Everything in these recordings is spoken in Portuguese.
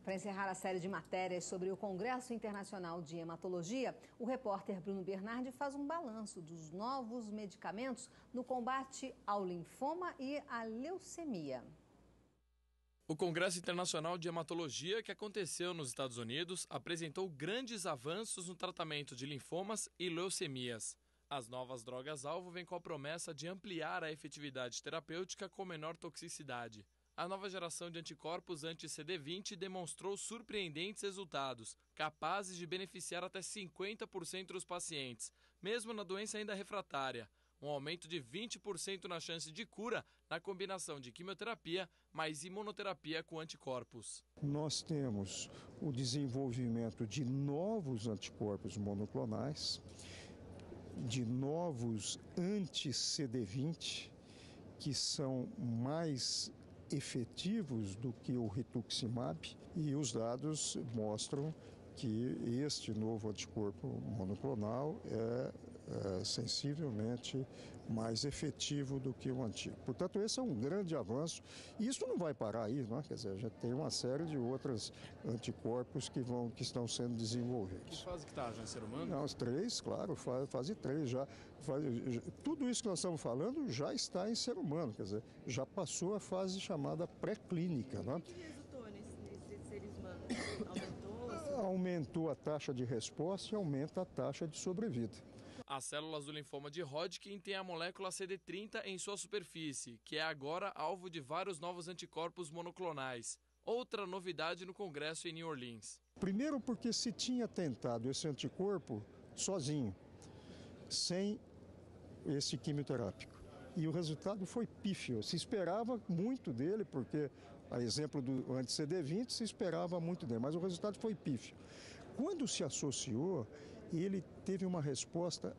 Para encerrar a série de matérias sobre o Congresso Internacional de Hematologia, o repórter Bruno Bernardi faz um balanço dos novos medicamentos no combate ao linfoma e à leucemia. O Congresso Internacional de Hematologia, que aconteceu nos Estados Unidos, apresentou grandes avanços no tratamento de linfomas e leucemias. As novas drogas-alvo vêm com a promessa de ampliar a efetividade terapêutica com menor toxicidade. A nova geração de anticorpos anti-CD20 demonstrou surpreendentes resultados, capazes de beneficiar até 50% dos pacientes, mesmo na doença ainda refratária. Um aumento de 20% na chance de cura na combinação de quimioterapia mais imunoterapia com anticorpos. Nós temos o desenvolvimento de novos anticorpos monoclonais, de novos anti-CD20, que são mais efetivos do que o rituximab, e os dados mostram que este novo anticorpo monoclonal é sensivelmente mais efetivo do que o antigo. Portanto, esse é um grande avanço e isso não vai parar aí, não é? Quer dizer, já tem uma série de outros anticorpos que estão sendo desenvolvidos. Que fase que está já em ser humano? Não, os 3, claro, fase 3 já. Tudo isso que nós estamos falando já está em ser humano, quer dizer, já passou a fase chamada pré-clínica. O que resultou nesses seres humanos? Aumentou a taxa de resposta e aumenta a taxa de sobrevida. As células do linfoma de Hodgkin têm a molécula CD30 em sua superfície, que é agora alvo de vários novos anticorpos monoclonais. Outra novidade no Congresso em New Orleans. Primeiro porque se tinha tentado esse anticorpo sozinho, sem esse quimioterápico. E o resultado foi pífio. Se esperava muito dele, porque, a exemplo do anti-CD20, se esperava muito dele, mas o resultado foi pífio. Quando se associou, ele teve uma resposta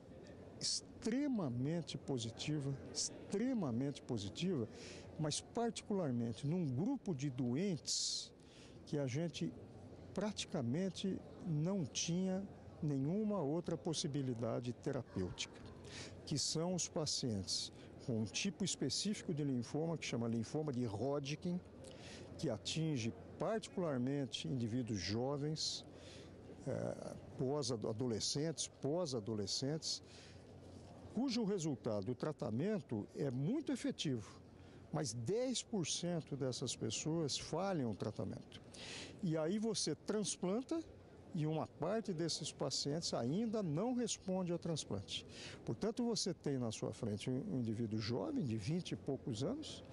extremamente positiva, mas particularmente num grupo de doentes que a gente praticamente não tinha nenhuma outra possibilidade terapêutica, que são os pacientes com um tipo específico de linfoma, que chama linfoma de Hodgkin, que particularmente indivíduos jovens, pós-adolescentes, cujo resultado do tratamento é muito efetivo, mas 10% dessas pessoas falham o tratamento. E aí você transplanta e uma parte desses pacientes ainda não responde ao transplante. Portanto, você tem na sua frente um indivíduo jovem, de 20 e poucos anos,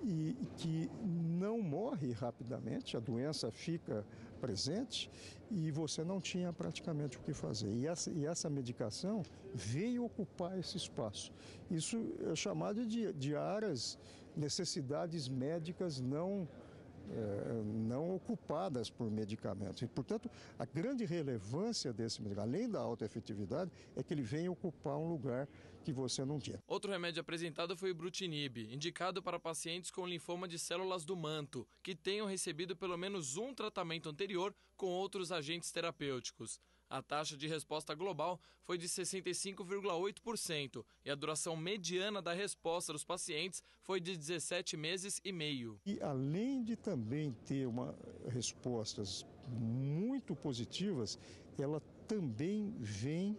e que não morre rapidamente, a doença fica presente e você não tinha praticamente o que fazer. E essa medicação veio ocupar esse espaço. Isso é chamado de áreas, necessidades médicas não ocupadas por medicamentos. E, portanto, a grande relevância desse medicamento, além da alta efetividade, é que ele vem ocupar um lugar que você não tinha. Outro remédio apresentado foi o Ibrutinib, indicado para pacientes com linfoma de células do manto, que tenham recebido pelo menos um tratamento anterior com outros agentes terapêuticos. A taxa de resposta global foi de 65,8% e a duração mediana da resposta dos pacientes foi de 17 meses e meio. E além de também ter respostas muito positivas, ela também vem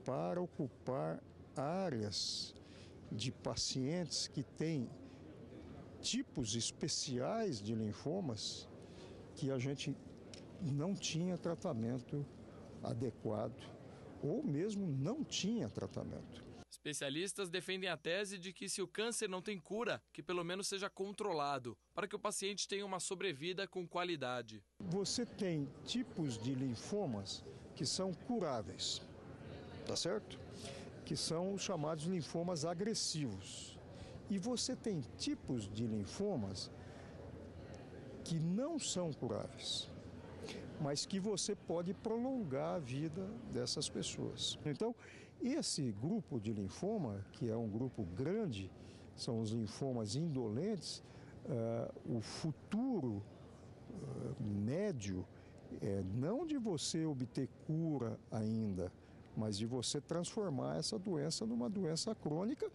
para ocupar áreas de pacientes que têm tipos especiais de linfomas que a gente não tinha tratamento adequado ou mesmo não tinha tratamento. Especialistas defendem a tese de que se o câncer não tem cura, que pelo menos seja controlado, para que o paciente tenha uma sobrevida com qualidade. Você tem tipos de linfomas que são curáveis, tá certo? Que são os chamados linfomas agressivos. E você tem tipos de linfomas que não são curáveis, mas que você pode prolongar a vida dessas pessoas. Então, esse grupo de linfoma, que é um grupo grande, são os linfomas indolentes, o futuro médio é não de você obter cura ainda, mas de você transformar essa doença numa doença crônica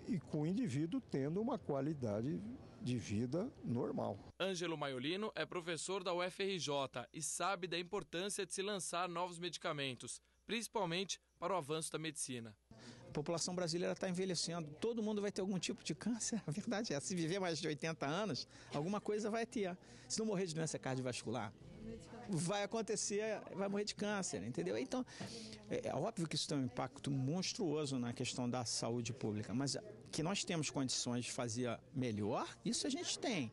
e com o indivíduo tendo uma qualidade de vida normal. Ângelo Maiolino é professor da UFRJ e sabe da importância de se lançar novos medicamentos, principalmente para o avanço da medicina. A população brasileira está envelhecendo, todo mundo vai ter algum tipo de câncer, a verdade é, se viver mais de 80 anos, alguma coisa vai ter. Se não morrer de doença cardiovascular, vai acontecer, vai morrer de câncer, entendeu? Então, é óbvio que isso tem um impacto monstruoso na questão da saúde pública, mas que nós temos condições de fazer melhor, isso a gente tem.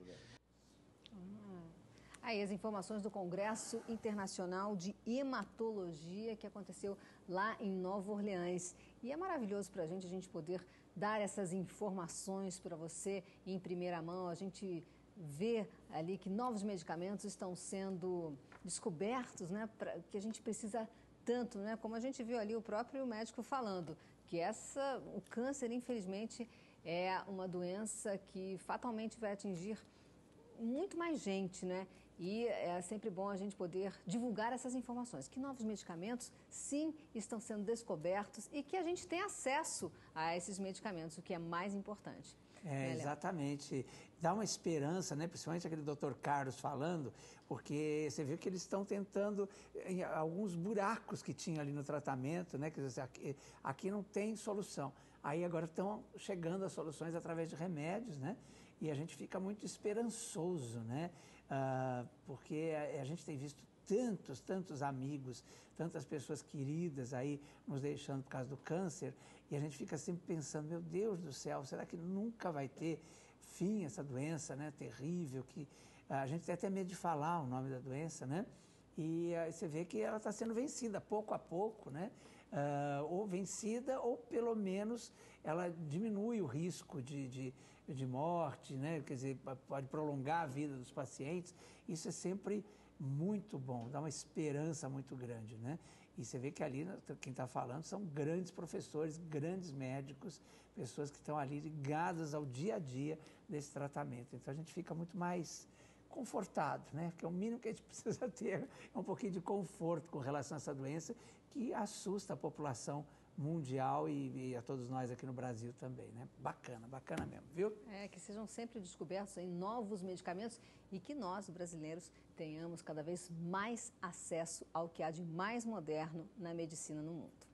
Aí as informações do Congresso Internacional de Hematologia que aconteceu lá em Nova Orleans. E é maravilhoso para a gente poder dar essas informações para você em primeira mão. A gente vê ali que novos medicamentos estão sendo descobertos, né, que a gente precisa tanto, né, como a gente viu ali o próprio médico falando, que o câncer, infelizmente, é uma doença que fatalmente vai atingir muito mais gente, né? E é sempre bom a gente poder divulgar essas informações, que novos medicamentos, sim, estão sendo descobertos e que a gente tem acesso a esses medicamentos, o que é mais importante. Exatamente. Dá uma esperança, né? Principalmente aquele Dr. Carlos falando, porque você viu que eles estão tentando alguns buracos que tinha ali no tratamento, né? Quer dizer, aqui não tem solução. Aí agora estão chegando as soluções através de remédios, né? E a gente fica muito esperançoso, né? Porque a gente tem visto tantos amigos, tantas pessoas queridas aí nos deixando por causa do câncer, e a gente fica sempre pensando, meu Deus do céu, será que nunca vai ter fim essa doença, né, terrível, que a gente tem até medo de falar o nome da doença, né? E você vê que ela está sendo vencida pouco a pouco, né? Ou vencida, ou pelo menos ela diminui o risco de morte, né? Quer dizer, pode prolongar a vida dos pacientes. Isso é sempre muito bom, dá uma esperança muito grande, né? E você vê que ali, quem está falando, são grandes professores, grandes médicos, pessoas que estão ali ligadas ao dia a dia desse tratamento. Então a gente fica muito mais confortado, né? Porque o mínimo que a gente precisa ter é um pouquinho de conforto com relação a essa doença que assusta a população mundial e a todos nós aqui no Brasil também, né? Bacana, bacana mesmo, viu? Que sejam sempre descobertos aí novos medicamentos e que nós, brasileiros, tenhamos cada vez mais acesso ao que há de mais moderno na medicina no mundo.